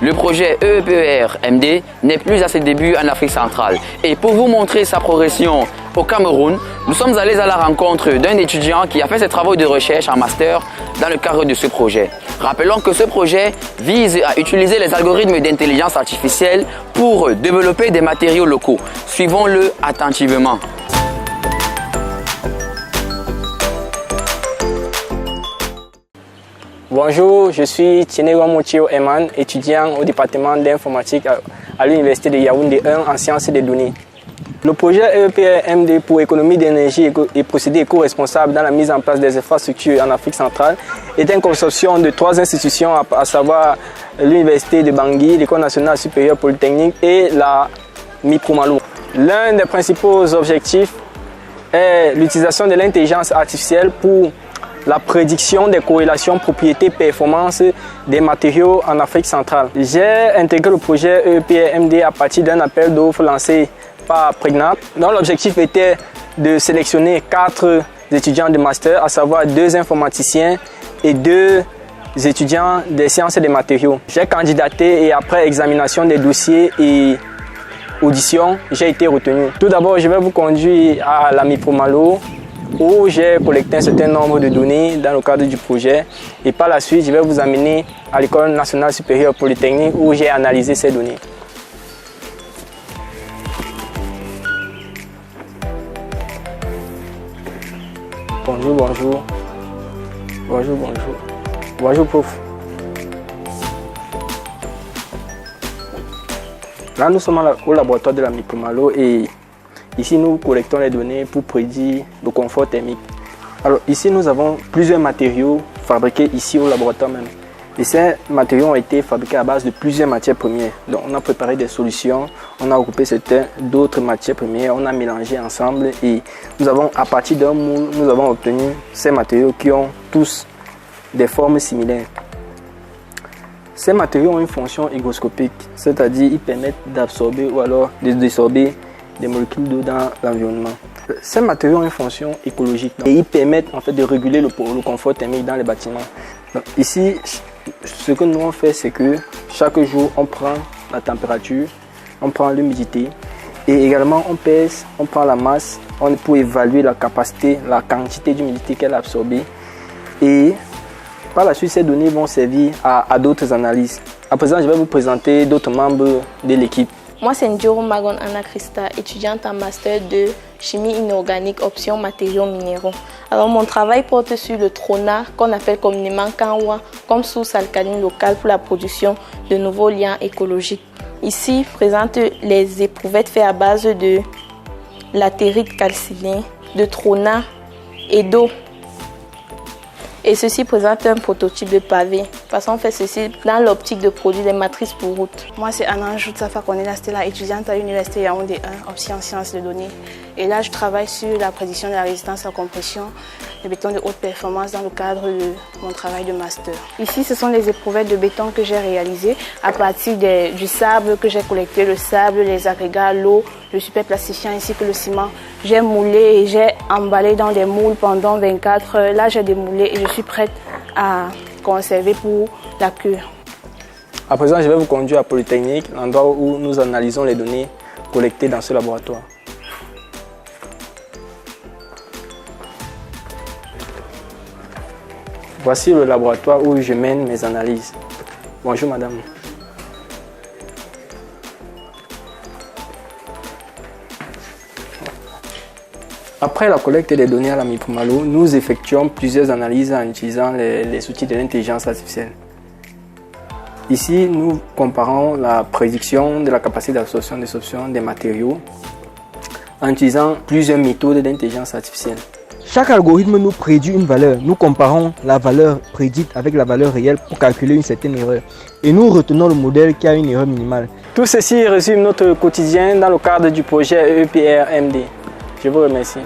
Le projet EEPER-MD n'est plus à ses débuts en Afrique centrale. Et pour vous montrer sa progression au Cameroun, nous sommes allés à la rencontre d'un étudiant qui a fait ses travaux de recherche en master dans le cadre de ce projet. Rappelons que ce projet vise à utiliser les algorithmes d'intelligence artificielle pour développer des matériaux locaux. Suivons-le attentivement. Bonjour, je suis Tienegwa Mochio Eman, étudiant au département d'informatique à l'université de Yaoundé 1 en sciences des données. Le projet EEPER-MD pour économie d'énergie et procédés éco-responsables dans la mise en place des infrastructures en Afrique centrale est une consortium de 3 institutions, à savoir l'université de Bangui, l'École nationale supérieure polytechnique et la MIPROMALO. L'un des principaux objectifs est l'utilisation de l'intelligence artificielle pour la prédiction des corrélations propriétés-performances des matériaux en Afrique centrale. J'ai intégré le projet EEPER-MD à partir d'un appel d'offres lancé par Pregnap, dont l'objectif était de sélectionner 4 étudiants de master, à savoir 2 informaticiens et 2 étudiants des sciences des matériaux. J'ai candidaté et après examination des dossiers et audition, j'ai été retenu. Tout d'abord, je vais vous conduire à la MIPROMALO, où j'ai collecté un certain nombre de données dans le cadre du projet, et par la suite je vais vous amener à l'École nationale supérieure polytechnique où j'ai analysé ces données. Bonjour, bonjour. Bonjour, bonjour. Bonjour, prof. Là, nous sommes au laboratoire de la MIPROMALO et ici, nous collectons les données pour prédire le confort thermique. Alors ici, nous avons plusieurs matériaux fabriqués ici au laboratoire même. Et ces matériaux ont été fabriqués à base de plusieurs matières premières. Donc on a préparé des solutions, on a regroupé d'autres matières premières, on a mélangé ensemble et nous avons, à partir d'un moule, nous avons obtenu ces matériaux qui ont tous des formes similaires. Ces matériaux ont une fonction hygroscopique, c'est-à-dire ils permettent d'absorber ou alors de désorber des molécules d'eau dans l'environnement. Ces matériaux ont une fonction écologique et ils permettent en fait de réguler le confort thermique dans les bâtiments. Donc, ici, ce que nous on fait, c'est que chaque jour on prend la température, on prend l'humidité et également on pèse, on prend la masse pour évaluer la capacité, la quantité d'humidité qu'elle a absorbée. Et par la suite, ces données vont servir à d'autres analyses. À présent, je vais vous présenter d'autres membres de l'équipe. Moi, c'est Ndjoro Magon Anna Christa, étudiante en master de chimie inorganique, option matériaux minéraux. Alors, mon travail porte sur le trona, qu'on appelle communément Kanwa, comme source alcaline locale pour la production de nouveaux liens écologiques. Ici, présente les éprouvettes faites à base de latérite calciné, de trona et d'eau. Et ceci présente un prototype de pavé. De toute façon, on fait ceci dans l'optique de produire des matrices pour route. Moi, c'est Anna Joutsafa Konela Stella, étudiante à l'université Yaoundé 1, option sciences de données. Et là, je travaille sur la prédiction de la résistance à la compression de béton de haute performance dans le cadre de mon travail de master. Ici, ce sont les éprouvettes de béton que j'ai réalisées à partir du sable que j'ai collecté, le sable, les agrégats, l'eau, le superplastifiant ainsi que le ciment. J'ai moulé et j'ai emballé dans des moules pendant 24 heures. Là, j'ai démoulé et je suis prête à conserver pour la cure. À présent, je vais vous conduire à Polytechnique, l'endroit où nous analysons les données collectées dans ce laboratoire. Voici le laboratoire où je mène mes analyses. Bonjour madame. Après la collecte des données à la MIPROMALO, nous effectuons plusieurs analyses en utilisant les outils de l'intelligence artificielle. Ici, nous comparons la prédiction de la capacité d'absorption des matériaux en utilisant plusieurs méthodes d'intelligence artificielle. Chaque algorithme nous prédit une valeur. Nous comparons la valeur prédite avec la valeur réelle pour calculer une certaine erreur. Et nous retenons le modèle qui a une erreur minimale. Tout ceci résume notre quotidien dans le cadre du projet EEPER-MD. Je vous remercie.